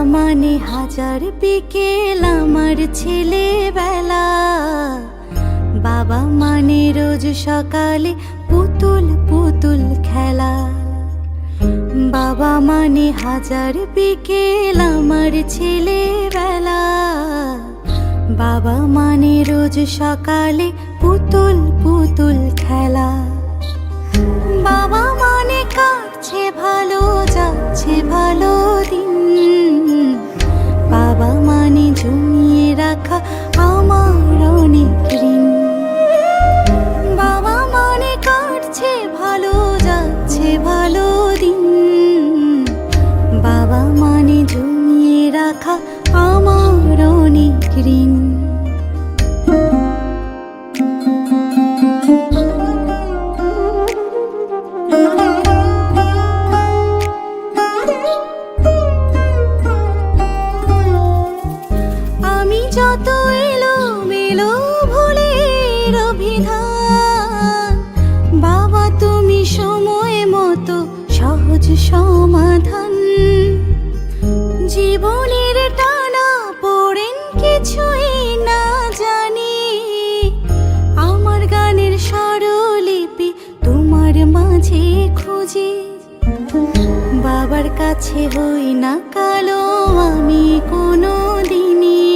মানে হাজার বিকেল আমার ছেলেবেলা। বাবা মানে রোজ সকালে পুতুল পুতুল খেলা। বাবা মানে হাজার বিকেল আমার ছেলেবেলা। বাবা মানে রোজ সকালে পুতুল পুতুল খেলা। বাবা মানে কাটছে ভালো, যাচ্ছে ভালো দিন। বাবা মানে জমিয়ে রাখা আমার অনেক ঋণ। বাবা মানে কাটছে ভালো, যাচ্ছে ভালো দিন। বাবা মানে জমিয়ে রাখা আমার অনেক ঋণ। যত এলোমেলো ভুলের অভিধান, বাবা তুমি সময় মতো সহজ সমাধান। জীবনের টানা পড়েন কিছুই না জানি, আমার গানের স্বরলিপি তোমার মাঝে খুঁজি। বাবার কাছে হই না কালো আমি কোনো